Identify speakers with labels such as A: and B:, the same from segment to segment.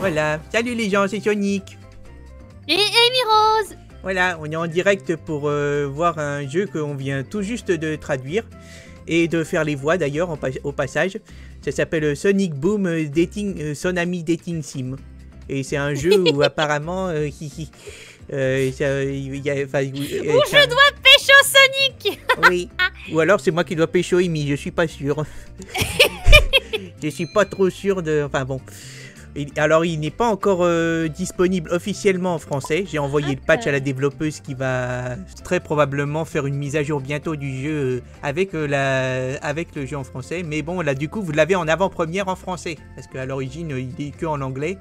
A: Voilà, salut les gens, c'est Sonic.
B: Et Amy Rose.
A: Voilà, on est en direct pour voir un jeu qu'on vient tout juste de traduire et de faire les voix d'ailleurs au passage. Ça s'appelle Sonic Boom Dating, Sonami Dating Sim. Et c'est un jeu où apparemment...
B: je dois pécho Sonic.
A: Oui, ou alors c'est moi qui dois pécho Amy, je suis pas sûr. Je suis pas trop sûr de... Enfin bon... Alors il n'est pas encore disponible officiellement en français. J'ai envoyé le patch à la développeuse qui va très probablement faire une mise à jour bientôt du jeu avec le jeu en français. Mais bon là du coup vous l'avez en avant-première en français. Parce qu'à l'origine il est que en anglais.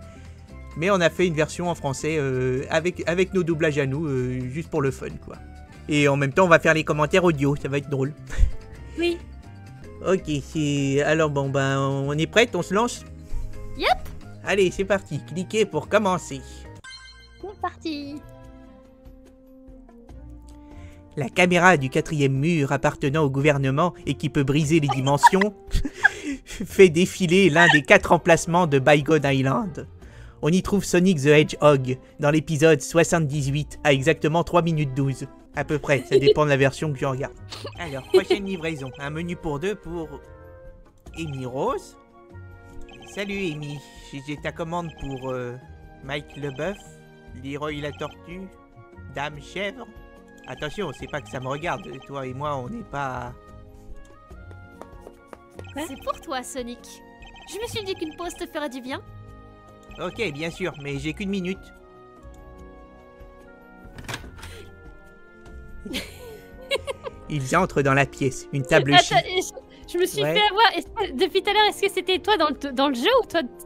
A: Mais on a fait une version en français avec nos doublages à nous, juste pour le fun quoi. Et en même temps on va faire les commentaires audio, ça va être drôle.
B: Oui.
A: Ok, alors bon ben on est prête, on se lance?
B: Yep.
A: Allez, c'est parti, cliquez pour commencer.
B: C'est parti.
A: La caméra du 4e mur appartenant au gouvernement et qui peut briser les dimensions fait défiler l'un des 4 emplacements de Bygone Island. On y trouve Sonic the Hedgehog dans l'épisode 78 à exactement 3 minutes 12. À peu près, ça dépend de la version que je regarde. Alors, prochaine livraison. Un menu pour 2 pour Amy Rose. Salut Amy, j'ai ta commande pour Mike Leboeuf, Leroy la tortue, Dame Chèvre. Attention, c'est pas que ça me regarde, toi et moi on n'est pas...
B: C'est pour toi Sonic. Je me suis dit qu'une pause te ferait du bien.
A: Ok, bien sûr, mais j'ai qu'une minute. Ils entrent dans la pièce, une table chic.
B: Je me suis fait avoir. Depuis tout à l'heure, est-ce que c'était toi dans le jeu ou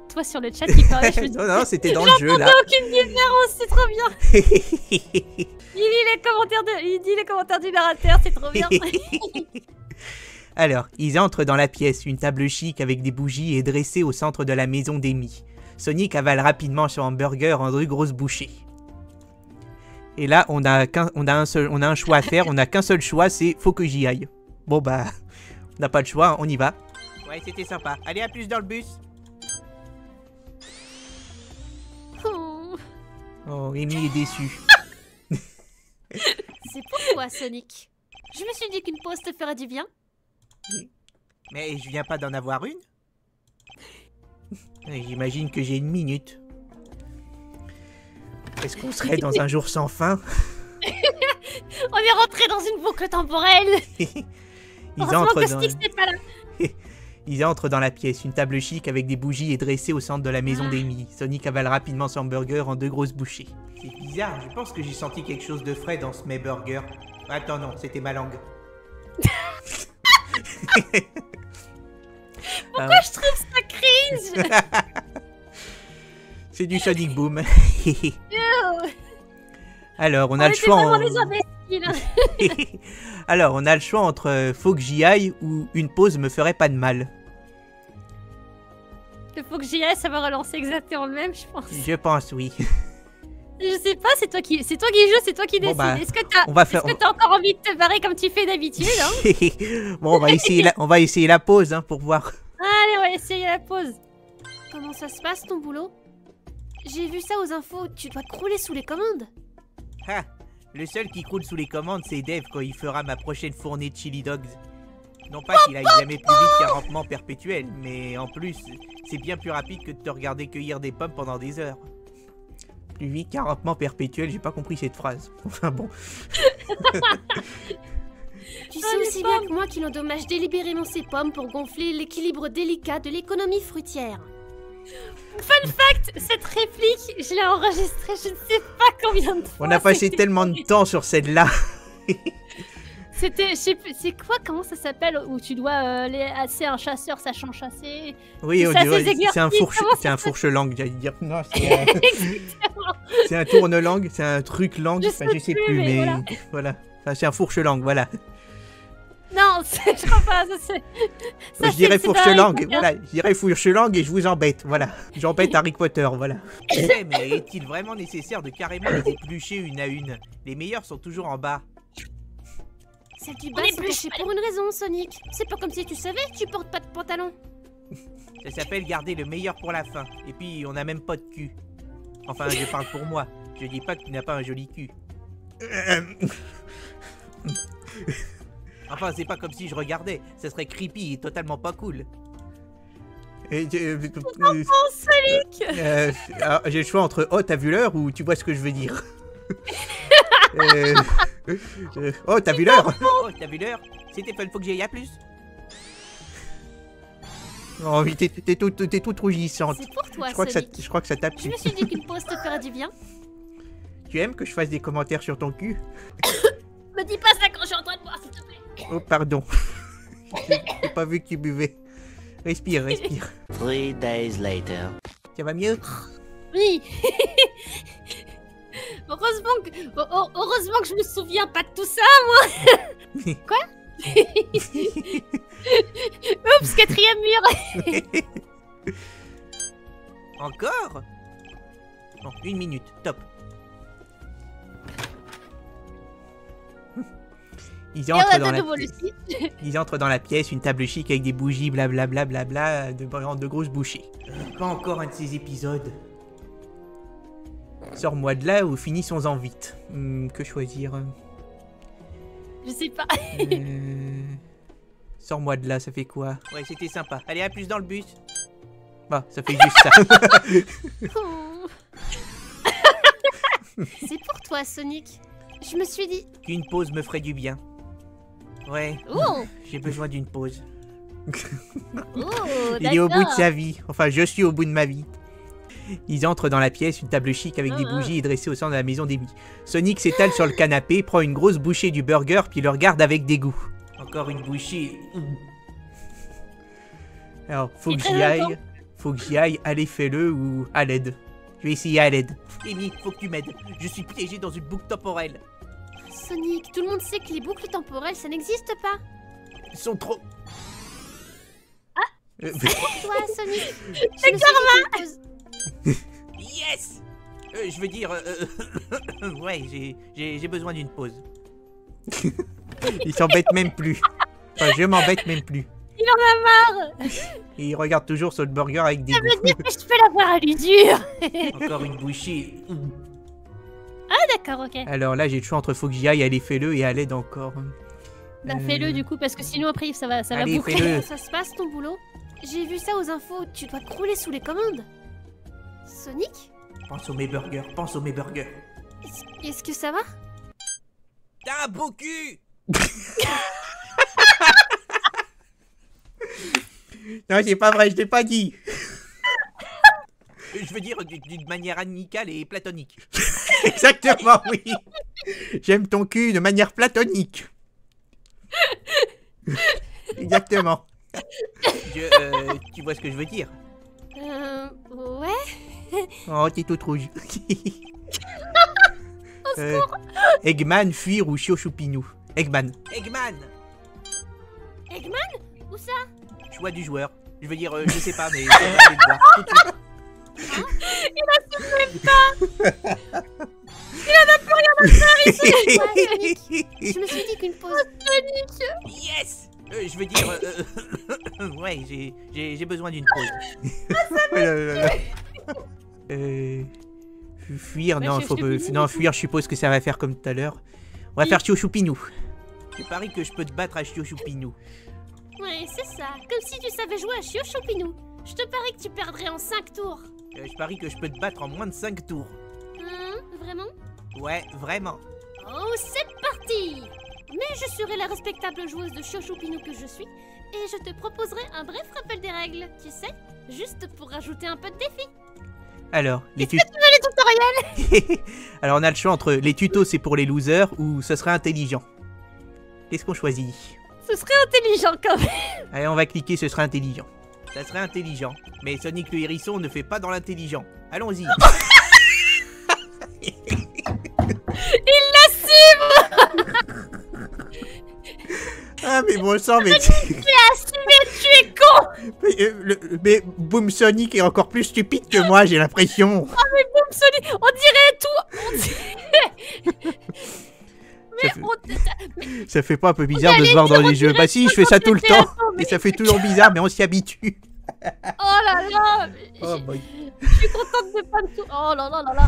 B: toi sur le chat qui parlait?
A: Non, c'était dans le jeu là.
B: Aucune différence, c'est trop bien. Il dit les commentaires du narrateur, c'est trop bien.
A: Alors, ils entrent dans la pièce, une table chic avec des bougies est dressée au centre de la maison d'Amy. Sonic avale rapidement son hamburger en 2 grosses bouchées. Et là, on a un choix à faire, on n'a qu'un seul choix, c'est faut que j'y aille. Bon bah, on n'a pas le choix, on y va. Ouais, c'était sympa. Allez, à plus dans le bus. Oh, Amy est déçue.
B: C'est pour toi, Sonic. Je me suis dit qu'une pause te ferait du bien.
A: Mais je viens pas d'en avoir une. J'imagine que j'ai une minute. Est-ce qu'on serait dans un jour sans fin?
B: On est rentré dans une boucle temporelle.
A: Ils entrent dans la pièce. Une table chic avec des bougies est dressée au centre de la maison d'Amy. Sonic avale rapidement son hamburger en 2 grosses bouchées. C'est bizarre, je pense que j'ai senti quelque chose de frais dans ce mes burger. Attends, non, c'était ma langue.
B: Pourquoi je trouve ça cringe?
A: C'est du Sonic Boom. Alors, on a le choix. Alors, on a le choix entre faut que j'y aille ou une pause me ferait pas de mal.
B: Il faut que j'y aille, ça va relancer exactement le même, je pense.
A: Je pense, oui.
B: Je sais pas, c'est toi qui joues, c'est toi qui décide.
A: Bah,
B: est-ce que t'as encore envie de te barrer comme tu fais d'habitude, hein?
A: Bon, on va essayer la pause, hein, pour voir.
B: Allez, on va essayer la pause. Comment ça se passe ton boulot? J'ai vu ça aux infos, tu dois crouler sous les commandes.
A: Ah, le seul qui croule sous les commandes, c'est Dave quand il fera ma prochaine fournée de chili dogs. Non pas qu'il aille jamais plus vite qu'un rampement perpétuel, mais en plus, c'est bien plus rapide que de te regarder cueillir des pommes pendant des heures. Plus vite qu'un rampement perpétuel, j'ai pas compris cette phrase. Enfin bon.
B: Tu sais aussi bien que moi qu'il endommage délibérément ses pommes pour gonfler l'équilibre délicat de l'économie fruitière. Fun fact, cette réplique, je l'ai enregistrée je ne sais pas combien de fois.
A: On a passé tellement de temps sur celle-là.
B: C'était, je sais plus, c'est quoi, comment ça s'appelle, où tu dois c'est un chasseur sachant chasser.
A: Oui, c'est un fourche-langue, j'allais dire. Non, c'est un tourne-langue, c'est un truc-langue, je sais plus, mais voilà. Enfin, c'est un fourche-langue, voilà.
B: Non, je crois pas,
A: je dirais fourche-langue, voilà. Je dirais fourche-langue et je vous embête, voilà. J'embête Harry Potter, voilà. Mais est-il vraiment nécessaire de carrément les éplucher une à une? Les meilleurs sont toujours en bas.
B: Celle du bas, c'est caché pour une raison, Sonic. C'est pas comme si tu savais, tu portes pas de pantalon.
A: Ça s'appelle garder le meilleur pour la fin. Et puis, on n'a même pas de cul. Enfin, je parle pour moi. Je dis pas que tu n'as pas un joli cul. Enfin, c'est pas comme si je regardais. Ça serait creepy et totalement pas cool.
B: Sonic.
A: J'ai le choix entre oh, t'as vu l'heure ou tu vois ce que je veux dire. Oh, t'as vu l'heure? Oh, t'as vu l'heure? C'était fun, faut que j'y aille à plus. Oh, mais t'es toute rougissante.
B: C'est pour toi,
A: Je crois que ça tape.
B: Je me suis dit qu'une pause te ferait du bien.
A: Tu aimes que je fasse des commentaires sur ton cul?
B: Me dis pas ça quand je suis en train de boire, s'il te plaît.
A: Oh, pardon. J'ai pas vu que tu buvais. Respire, respire.
C: 3 days later.
A: Ça va mieux?
B: Oui. Heureusement que je me souviens pas de tout ça, moi. Quoi? Oups, 4e mur.
A: Encore? Bon, 1 minute, top. Ils entrent dans la pièce, une table chic avec des bougies, blablabla, bla, de grosses bouchées. Pas encore un de ces épisodes. Sors-moi de là ou finissons-en vite. Que choisir?
B: Je sais pas.
A: Sors-moi de là, ça fait quoi? Ouais, c'était sympa. Allez, à plus dans le bus. Bah, ça fait juste ça.
B: C'est pour toi, Sonic. Je me suis dit...
A: Qu'une pause me ferait du bien. Ouais, j'ai besoin d'une pause. Il est au bout de sa vie. Enfin, je suis au bout de ma vie. Ils entrent dans la pièce, une table chic avec des bougies est dressée au centre de la maison d'Amy. Sonic s'étale sur le canapé, prend une grosse bouchée du burger, puis le regarde avec dégoût. Encore une bouchée. Alors, faut que j'y aille. Faut que j'y aille. Allez, fais-le ou à l'aide. Je vais essayer à l'aide. Amy, faut que tu m'aides. Je suis piégé dans une boucle temporelle.
B: Sonic, tout le monde sait que les boucles temporelles, ça n'existe pas.
A: Ils sont trop...
B: C'est pour toi, Sonic.
A: C'est karma. Yes. Je veux dire... ouais, j'ai besoin d'une pause. Il s'embête même plus. Enfin, je m'embête même plus.
B: Il en a marre.
A: Et il regarde toujours sur le burger avec des...
B: Ça veut dire que je peux l'avoir à l'usure.
A: Encore une bouchée.
B: Ah d'accord, ok.
A: Alors là, j'ai le choix entre faut que j'y aille, allez, fais-le et à l'aide encore.
B: Bah fais-le du coup, parce que sinon après ça va boucler. Comment ça se passe ton boulot? J'ai vu ça aux infos, tu dois crouler sous les commandes. Sonic?
A: Pense aux mes burgers, pense aux mes burgers.
B: Est-ce que ça va?
A: T'as un beau cul. Non, c'est pas vrai, je t'ai pas dit. Je veux dire d'une manière amicale et platonique. Exactement, oui. J'aime ton cul de manière platonique. Exactement. Tu vois ce que je veux dire?
B: Ouais.
A: Oh, t'es toute rouge. Eggman, fuir ou Chio Choupinou? Eggman. Eggman.
B: Eggman? Où ça?
A: Choix du joueur. Je veux dire, je sais pas, mais je vais aller le voir tout de suite.
B: Il assume même pas. Il en a plus rien à faire ici. Je me suis dit qu'une pause. Sonic.
A: Yes. Je veux dire, ouais, j'ai besoin d'une pause. Fuir, non, non, fuir, je suppose que ça va faire comme tout à l'heure. On va faire Chio Choupinou. Je parie que je peux te battre à Chio Choupinou.
B: Ouais, c'est ça. Comme si tu savais jouer à Chio Choupinou. Je te parie que tu perdrais en 5 tours.
A: Je parie que je peux te battre en moins de 5 tours.
B: Vraiment?
A: Ouais, vraiment.
B: Oh, c'est parti! Mais je serai la respectable joueuse de Chio Choupinou que je suis, et je te proposerai un bref rappel des règles, tu sais, juste pour rajouter un peu de défi.
A: Alors,
B: les tutos...
A: Alors, on a le choix entre les tutos c'est pour les losers ou ce serait intelligent. Qu'est-ce qu'on choisit?
B: Ce serait intelligent quand même.
A: Allez, on va cliquer ce serait intelligent. Ça serait intelligent. Mais Sonic le hérisson ne fait pas dans l'intelligent. Allons-y.
B: Il l'assume.
A: Ah mais bon sang, mais...
B: Tu l'as assumé, tu es con.
A: Mais Boom Sonic est encore plus stupide que moi, j'ai l'impression.
B: Ah mais Boom Sonic, on dirait tout.
A: Ça fait pas un peu bizarre de se voir dans les jeux? Bah si, je fais ça tout le temps. Et ça fait toujours bizarre, mais on s'y habitue.
B: Oh là là.
A: Oh boy.
B: Je suis contente de pas me tout. Oh là là là là.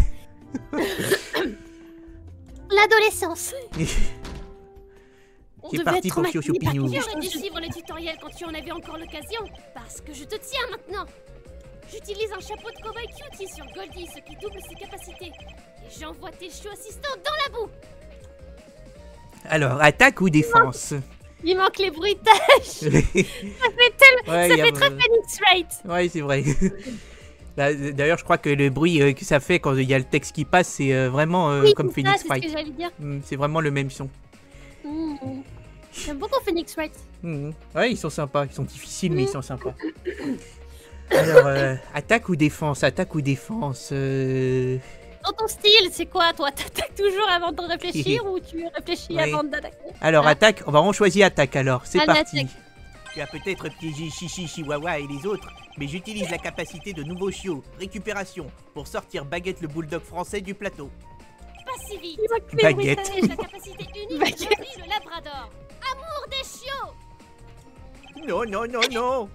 B: L'adolescence. On
A: C'est
B: devait
A: parti
B: être
A: pour
B: traumatisés
A: Chouchou
B: par
A: Pignou.
B: quelque
D: J'aurais dû
B: chose.
D: suivre le tutoriel quand tu en avais encore l'occasion, parce que je te tiens maintenant. J'utilise un chapeau de cow-boy cutie sur Goldie, ce qui double ses capacités. Et j'envoie tes chiots assistants dans la boue.
A: Alors, attaque ou défense?
B: Il manque les bruitages. Ça fait tellement.
A: Ouais,
B: Ça
A: y a-
B: fait très Phoenix Wright.
A: Ouais, c'est vrai. Bah, d'ailleurs, je crois que le bruit que ça fait quand il y a le texte qui passe, c'est vraiment
B: Oui,
A: comme
B: c'est
A: Phoenix
B: ça, c'est ce
A: Wright.
B: que j'allais dire.
A: C'est vraiment le même son.
B: J'aime beaucoup Phoenix Wright.
A: Ouais, ils sont sympas. Ils sont difficiles, mais ils sont sympas. Alors, attaque ou défense? Attaque ou défense?
B: Dans ton style, c'est quoi toi? T'attaques toujours avant de réfléchir ou tu réfléchis
A: Oui.
B: avant d'attaquer?
A: Alors,
B: Ah.
A: attaque. On choisit attaque alors. C'est
B: Allez,
A: parti.
B: attaque.
A: Tu as peut-être piégé Chichi, Chihuahua et les autres, mais j'utilise la capacité de nouveau chiot, récupération, pour sortir Baguette le bulldog français du plateau.
D: Pas si vite.
B: Il manque les
A: Baguette.
B: bruitages.
D: J'ai la capacité unique
B: Baguette.
D: de Lovely le labrador. Amour des chiots.
A: Non, non, non, non.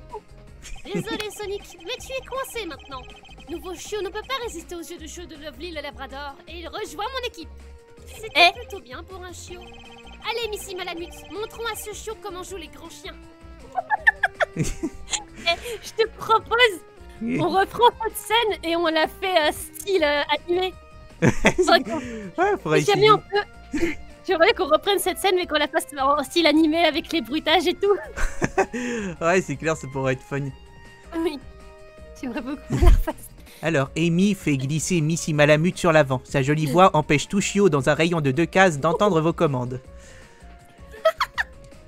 D: Désolé Sonic, mais tu es coincé maintenant. Nouveau chiot ne peut pas résister aux yeux de chaud de Lovely le labrador et il rejoint mon équipe. C'était plutôt bien pour un chiot. Allez Missy Malamute, montrons à ce chiot comment jouent les grands chiens.
B: Je te propose, on reprend cette scène et on la fait style animé.
A: Ouais, faudrait
B: Jamais
A: essayer.
B: on peut. J'aimerais qu'on reprenne cette scène mais qu'on la fasse en style animé avec les bruitages et tout.
A: Ouais, c'est clair, ça pourrait être fun.
B: Oui. J'aimerais beaucoup qu'on la refasse.
A: Alors, Amy fait glisser Missy Malamute sur l'avant. Sa jolie voix empêche tout chiot dans un rayon de 2 cases d'entendre vos commandes.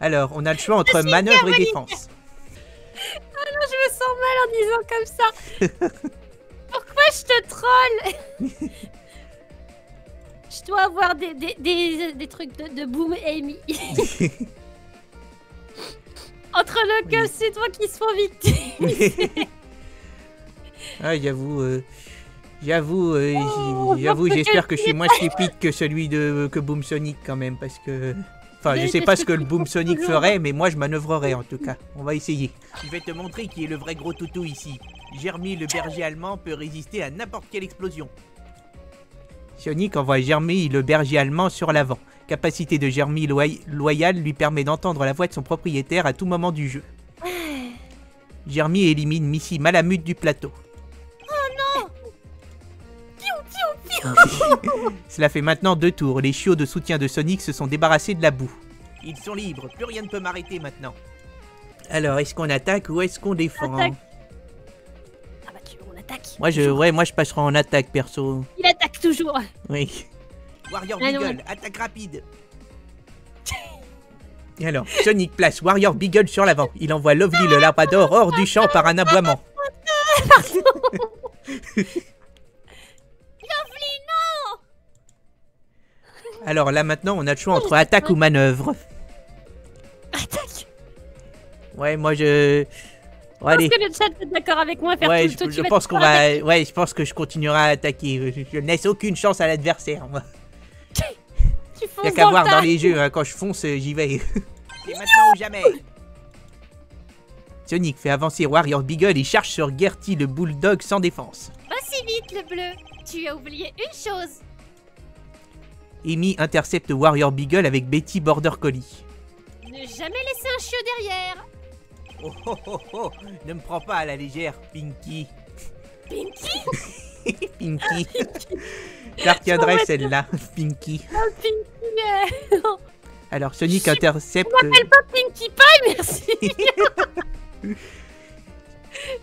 A: Alors, on a le choix entre manœuvre et défense.
B: Je me sens mal en disant comme ça. Pourquoi je te troll? Je dois avoir des trucs de Boom Amy. Entre le gueule, c'est toi qui se font victime.
A: Ah, j'avoue,
B: Oh,
A: j'espère que je suis moins stupide que celui que Boom Sonic quand même, parce que... Enfin, je
B: Mais
A: sais
B: parce
A: pas
B: que
A: ce que le
B: tu
A: Boom
B: penses
A: Sonic
B: toujours.
A: ferait, mais moi je manœuvrerais en tout cas. On va essayer. Je vais te montrer qui est le vrai gros toutou ici. Jeremy le berger allemand peut résister à n'importe quelle explosion. Sonic envoie Jeremy le berger allemand sur l'avant. Capacité de Jeremy loyal lui permet d'entendre la voix de son propriétaire à tout moment du jeu. Jeremy élimine Missy Malamute du plateau. Cela fait maintenant 2 tours. Les chiots de soutien de Sonic se sont débarrassés de la boue. Ils sont libres, plus rien ne peut m'arrêter maintenant. Alors, est-ce qu'on attaque ou est-ce qu'on défend?
B: Attaque. Ah bah on attaque.
A: Moi je passerai en attaque perso.
B: Il attaque toujours.
A: Oui. Warrior
B: Allez,
A: Beagle, attaque rapide. Et alors, Sonic place Warrior Beagle sur l'avant. Il envoie Lovely le labrador hors du champ par un aboiement. Alors là maintenant, on a le choix entre attaque ou manœuvre.
B: Attaque.
A: Ouais, moi je... Bon, allez.
B: Est-ce que le chat est d'accord avec moi à faire
A: Ouais,
B: tout le tour
A: je pense qu'on va... Ouais, je pense que je continuerai à attaquer. Je ne laisse aucune chance à l'adversaire, moi.
B: Tu fonces
A: Y'a qu'à
B: dans
A: voir
B: le
A: dans
B: tas.
A: les jeux, hein, quand je fonce, j'y vais. C'est maintenant ou jamais. Sonic fait avancer Warrior Beagle et charge sur Gertie le bulldog sans défense.
D: Pas si vite le bleu. Tu as oublié une chose.
A: Amy intercepte Warrior Beagle avec Betty Border Collie.
D: Ne jamais laisser un chiot derrière.
A: Oh oh oh oh, ne me prends pas à la légère, Pinky.
D: Pinky.
A: Pinky. Je la retiendrai celle-là, Pinky.
B: Pinky,
A: Alors Sonic intercepte...
B: on m'appelle pas Pinkie Pie, merci.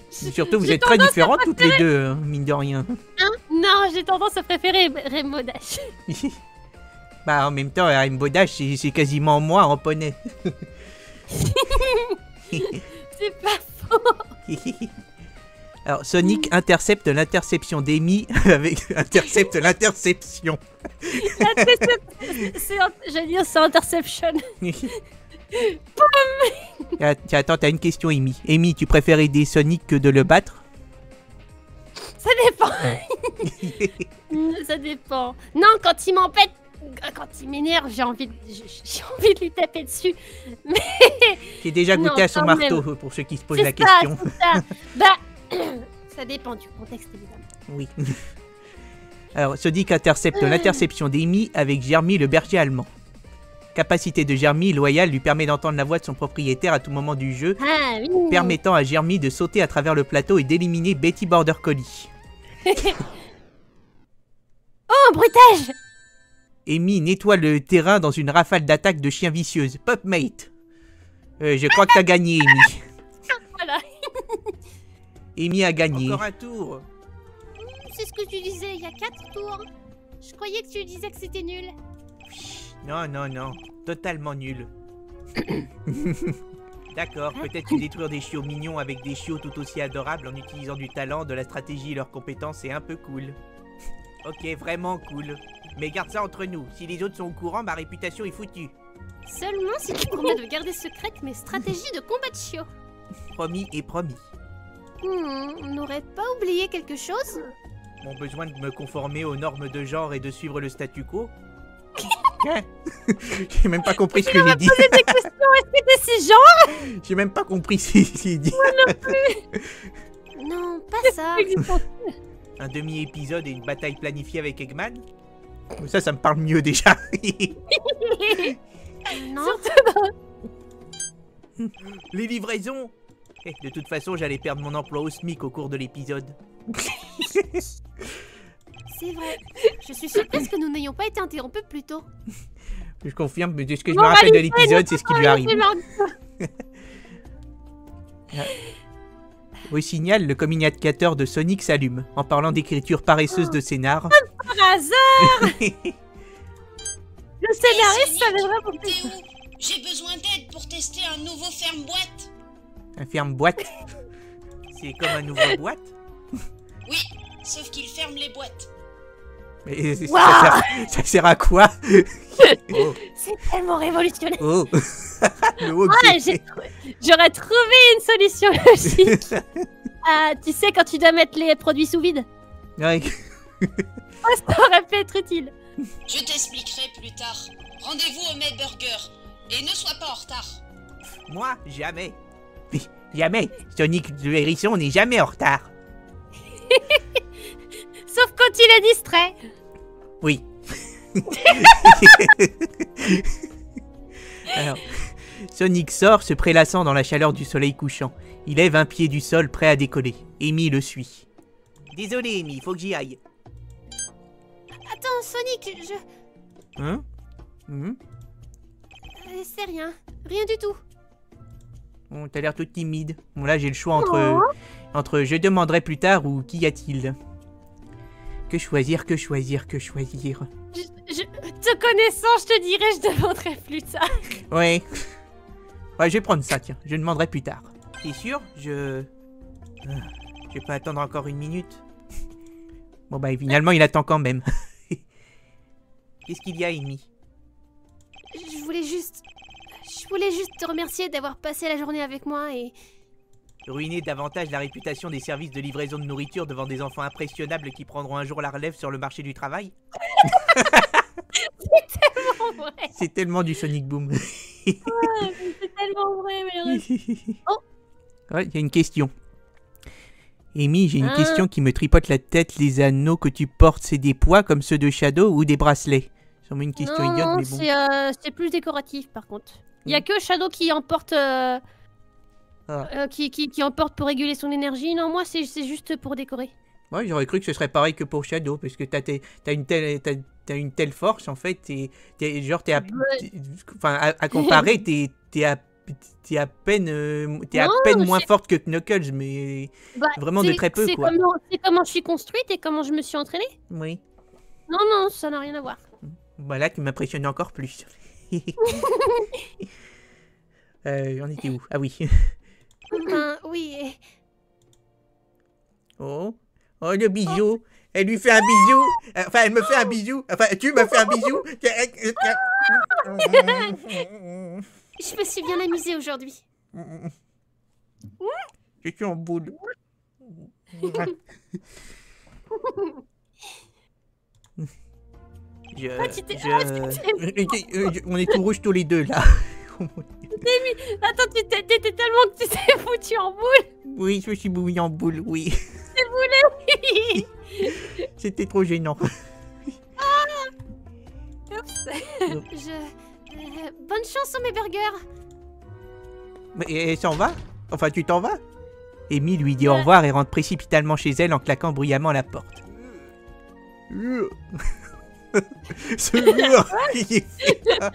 A: Surtout vous
B: J'ai
A: êtes très
B: tendance à
A: différentes toutes les deux, hein, mine de rien.
B: Non, j'ai tendance à préférer Rainbow Dash.
A: Bah en même temps, Rainbow Dash c'est quasiment moi en poney.
B: C'est pas faux.
A: Alors Sonic intercepte l'interception d'Amy avec... intercepte l'interception.
B: J'allais dire c'est Interception.
A: Attends, t'as une question Amy. Amy, tu préfères aider Sonic que de le battre?
B: Ça dépend. Ça dépend. Non, quand il m'empête Quand il m'énerve, j'ai envie de lui taper dessus. Mais
A: J'ai déjà goûté
B: Non,
A: à son
B: quand
A: marteau,
B: même.
A: pour ceux qui se posent
B: c'est
A: la
B: ça,
A: question.
B: c'est ça. Bah, ça dépend du contexte, évidemment.
A: Oui. Alors, Sonic intercepte l'interception d'Amy avec Jeremy le berger allemand. Capacité de Jeremy loyale lui permet d'entendre la voix de son propriétaire à tout moment du jeu,
B: Ah oui.
A: permettant à Jeremy de sauter à travers le plateau et d'éliminer Betty Border Collie.
B: Oh, bruitage.
A: Amy nettoie le terrain dans une rafale d'attaques de chiens vicieuses. Popmate. Je crois que t'as gagné, Amy.
B: Voilà.
A: Amy a gagné. Encore un tour.
D: C'est ce que tu disais il y a 4 tours. Je croyais que tu disais que c'était nul.
A: Non, non, non. Totalement nul. D'accord, peut-être que détruire des chiots mignons avec des chiots tout aussi adorables en utilisant du talent, de la stratégie et leurs compétences, c'est un peu cool. Ok, vraiment cool. Mais garde ça entre nous. Si les autres sont au courant, ma réputation est foutue.
D: Seulement si tu promets de garder secrète mes stratégies de combat de chiots.
A: Promis et promis.
D: On n'aurait pas oublié quelque chose?
A: Mon besoin de me conformer aux normes de genre et de suivre le statu quo. Hein? J'ai même pas compris ce que j'ai dit.
B: Poser des questions, est-ce que t'es si genre?
A: J'ai même pas compris ce que j'ai dit.
D: Non, pas ça.
A: Un demi-épisode et une bataille planifiée avec Eggman? Ça me parle mieux déjà.
D: Non.
A: Les livraisons. De toute façon, j'allais perdre mon emploi au SMIC au cours de l'épisode.
D: C'est vrai. Je suis surprise que nous n'ayons pas été interrompus plus tôt.
A: Je confirme, mais de ce que je me rappelle de l'épisode, c'est ce qui lui arrive. Au signal, le communicateur de Sonic s'allume, en parlant d'écriture paresseuse de scénar.
B: Par hasard. Le scénariste
E: Sonic,
B: savait vraiment
E: T'es
B: plus.
E: où? J'ai besoin d'aide pour tester un nouveau ferme-boîte.
A: Un ferme-boîte. C'est comme un ouvre-boîte.
E: Oui, sauf qu'il ferme les boîtes.
A: Mais
B: Wow.
A: ça sert à quoi? Oh,
B: C'est tellement révolutionnaire.
A: oh. Le haut que
B: Ouais,
A: j'ai fait.
B: j'aurais trouvé une solution logique. Ah, tu sais, quand tu dois mettre les produits sous vide,
A: Ouais.
B: ça aurait pu être utile.
E: Je t'expliquerai plus tard. Rendez-vous au Mad Burger. Et ne sois pas en retard.
A: Moi, jamais. Mais jamais. Sonic le hérisson n'est jamais en retard.
B: Sauf quand il est distrait.
A: Oui. Alors, Sonic sort, se prélassant dans la chaleur du soleil couchant. Il lève un pied du sol, prêt à décoller. Amy le suit. Désolé, Amy, faut que j'y aille.
D: Attends, Sonic, je...
A: Hein?
D: c'est rien. Rien du tout.
A: Bon, t'as l'air toute timide. Bon, là, j'ai le choix entre je demanderai plus tard ou qu'y a-t-il? Que choisir, que choisir, que choisir.
B: Te connaissant, je te dirais, je demanderai plus tard.
A: Ouais. Ouais, je vais prendre ça, tiens. Je demanderai plus tard. T'es sûr? Je vais pas attendre encore une minute. Bon, bah, finalement, il attend quand même. Qu'est-ce qu'il y a, Amy?
D: Je voulais juste te remercier d'avoir passé la journée avec moi et...
A: Ruiner davantage la réputation des services de livraison de nourriture devant des enfants impressionnables qui prendront un jour la relève sur le marché du travail?
B: C'est vrai.
A: C'est tellement du Sonic Boom.
B: C'est tellement vrai, malheureusement.
A: Ouais, il y a une question. Amy, j'ai une question qui me tripote la tête. Les anneaux que tu portes, c'est des poids comme ceux de Shadow ou des bracelets? C'est sûrement une question idiote,
B: Non,
A: mais bon.
B: c'est plus décoratif, par contre. Il y a que Shadow qui emporte... qui emporte pour réguler son énergie. Non, moi, c'est juste pour décorer.
A: Ouais, j'aurais cru que ce serait pareil que pour Shadow, parce que t'as une telle force, en fait, à comparer, t'es à peine moins forte que Knuckles, mais
B: Bah,
A: vraiment de très peu,
B: c'est
A: quoi.
B: C'est comment je suis construite et comment je me suis entraînée.
A: Oui.
B: Non, non, ça n'a rien à voir.
A: Bah là, tu m'impressionnes encore plus. On était où? Ah oui.
D: Enfin, oui, et...
A: Oh, le bisou. Elle lui fait un bisou. Enfin, elle me fait un bisou. Enfin, tu me fais un bisou.
D: Je me suis bien amusée aujourd'hui.
A: Je suis en boule. On est tout rouges tous les deux, là.
B: Attends, t'étais tellement que tu t'es foutu en boule.
A: Oui, je me suis bouilli en boule, oui.
B: C'est voulu.
A: C'était trop gênant.
B: Bonne chance sur mes burgers.
A: Mais elle s'en va? Enfin, tu t'en vas? Amy lui dit au revoir et rentre précipitamment chez elle en claquant bruyamment la porte. Ce mur qui est fait, là.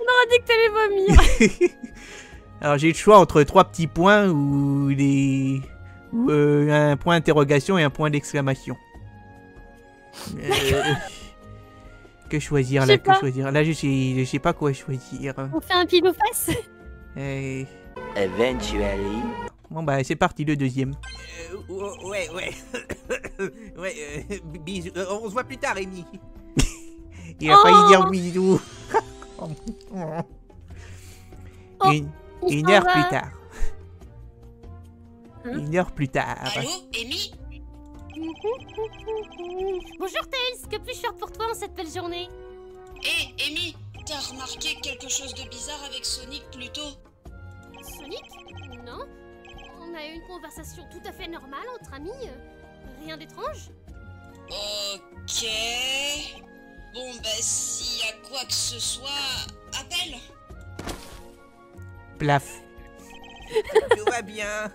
B: On aurait dit que t'allais vomir.
A: Alors j'ai le choix entre 3 petits points ou un point d'interrogation et un point d'exclamation. Que choisir là? Que choisir? Là je sais pas quoi choisir.
B: On fait un pile aux fesses.
C: Eventually.
A: Bon bah c'est parti le deuxième. Ouais. Bisous. On se voit plus tard, Amy. Il a failli dire bisous. Une heure plus tard. Une heure plus tard.
E: Allô, Amy?
B: Bonjour Tails, que puis-je faire pour toi en cette belle journée?
E: Hé, Amy, t'as remarqué quelque chose de bizarre avec Sonic plus tôt?
B: Sonic? Non. On a eu une conversation tout à fait normale entre amis. Rien d'étrange.
E: Ok. Bon, bah, s'il y a quoi que ce soit, appelle.
A: Plaf. Tout va bien.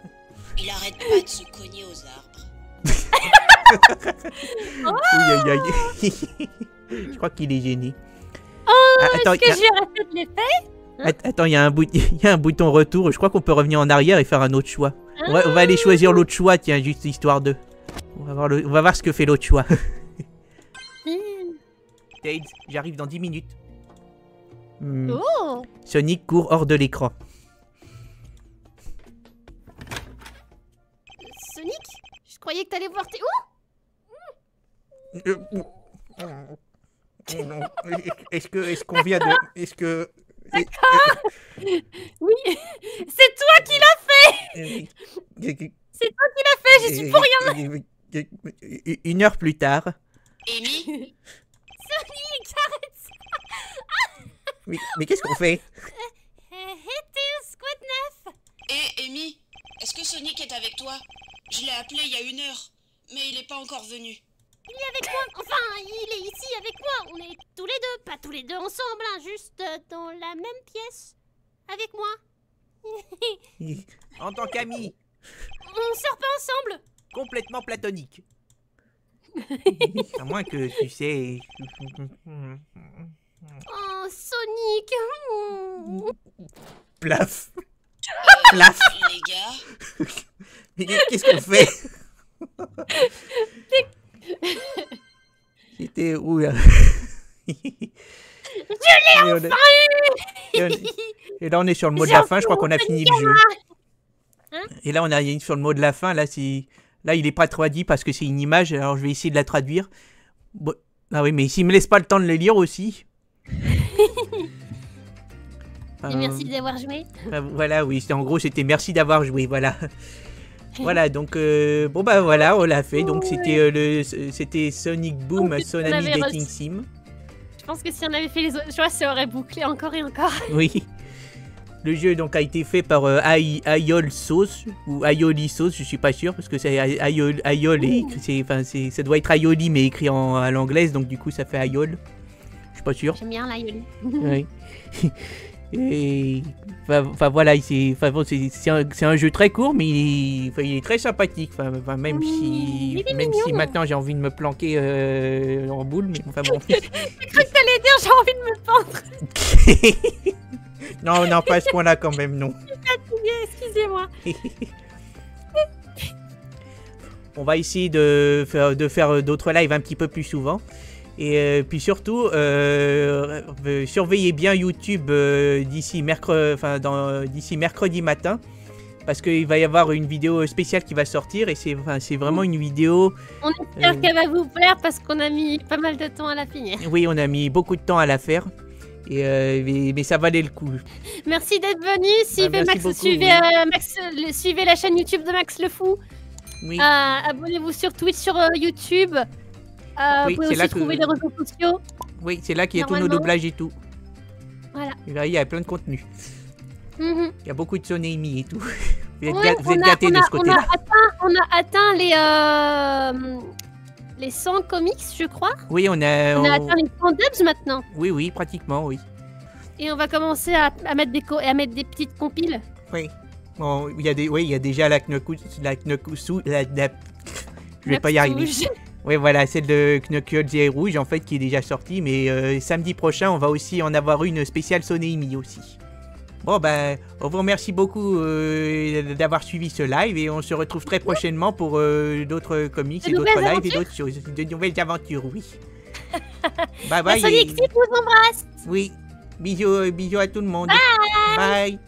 E: Il arrête pas de se cogner aux arbres.
A: Je crois qu'il est gêné.
B: Attends, est-ce que je vais arrêter de les faire?
A: Attends, il y a un bouton retour. Je crois qu'on peut revenir en arrière et faire un autre choix. On va aller choisir l'autre choix, tiens, juste histoire de... On va voir ce que fait l'autre choix. Tails, j'arrive dans 10 minutes.
B: Oh.
A: Sonic court hors de l'écran.
B: Sonic? Je croyais que t'allais voir tes...
A: Est-ce qu'on vient de... Est-ce que...
B: Oui, c'est toi qui l'as fait. C'est toi qui l'as fait, j'y suis pour rien.
A: Une heure plus tard...
E: Amy?
B: Sonic, arrête ça.
A: Mais qu'est-ce qu'on fait?
E: Hé, Amy, est-ce que Sonic est avec toi? Je l'ai appelé il y a 1 heure, mais il est pas encore venu.
B: Il est avec moi, enfin, il est ici avec moi. On est tous les deux, pas tous les deux ensemble, hein, juste dans la même pièce. Avec moi.
A: En tant qu'ami.
B: On sort pas ensemble.
A: Complètement platonique. À moins que tu sais...
B: Oh, Sonic.
A: Plaf. Plaf.
E: Les gars.
A: Mais qu'est-ce qu'on fait? C'était où là?
B: Je l'ai enfin eu.
A: Et là on est sur le mot de la fin, je crois qu'on a fini le jeu. Et là on est sur le mot de la fin, là il est pas traduit parce que c'est une image, alors je vais essayer de la traduire. Bon. Ah oui, mais s'il me laisse pas le temps de le lire aussi.
B: Et merci d'avoir joué.
A: Voilà, oui, en gros c'était merci d'avoir joué, voilà. Voilà, donc bon bah voilà, on l'a fait. Donc c'était Sonic Boom Tsunami Dating Sim.
B: Je pense que si on avait fait les autres choix, ça aurait bouclé encore et encore.
A: Oui. Le jeu donc a été fait par Aiol Sauce ou Aioli Sauce, je suis pas sûr parce que c'est Aiol et ça doit être Aioli mais écrit à l'anglaise, donc du coup ça fait Aiol. Je suis pas sûr.
B: J'aime bien l'Aioli.
A: Oui. Et enfin voilà, c'est un jeu très court, mais il est très sympathique. Même si maintenant j'ai envie de me planquer en boule, mais enfin bon.
B: J'ai cru que t'allais dire j'ai envie de me pendre.
A: Non, pas à ce point-là quand même, non.
B: Excusez-moi.
A: On va essayer de faire d'autres lives un petit peu plus souvent. Et puis surtout, surveillez bien YouTube d'ici mercredi matin, parce qu'il va y avoir une vidéo spéciale qui va sortir et c'est vraiment une vidéo...
B: On espère qu'elle va vous plaire parce qu'on a mis pas mal de temps à la finir.
A: Oui, on a mis beaucoup de temps à la faire, mais ça valait le coup.
B: Merci d'être venu, suivez la chaîne YouTube de Max le Fou.
A: Oui.
B: Abonnez-vous sur Twitch, sur YouTube. Vous pouvez aussi trouver les réseaux sociaux.
A: Oui, c'est là qu'il y a tous nos
B: Normalement.
A: doublages et tout.
B: Voilà.
A: Et là, il y a plein de contenu.
B: Mhm.
A: Il y a beaucoup de Sonémi et tout. Vous êtes,
B: Ouais,
A: vous êtes gâtés de ce côté-là.
B: On a atteint les 100 comics, je crois.
A: Oui, on a...
B: On a atteint les 100 dubs maintenant.
A: Oui, pratiquement, oui.
B: Et on va commencer à mettre à mettre des petites compiles.
A: Oui. Bon, il y a déjà la Knuckles, je vais pas y arriver.
B: Rouge.
A: Oui, voilà, celle de Knuckles et Rouge, en fait, qui est déjà sortie. Mais samedi prochain, on va aussi en avoir une spéciale Sonémi aussi. Bon, ben, on vous remercie beaucoup d'avoir suivi ce live. Et on se retrouve très prochainement pour d'autres comics
B: De
A: et d'autres
B: nouvelles
A: lives et d'autres choses. De nouvelles aventures, oui. Bye bye.
B: Sonic, je vous embrasse.
A: Oui, bisous à tout le monde. Bye.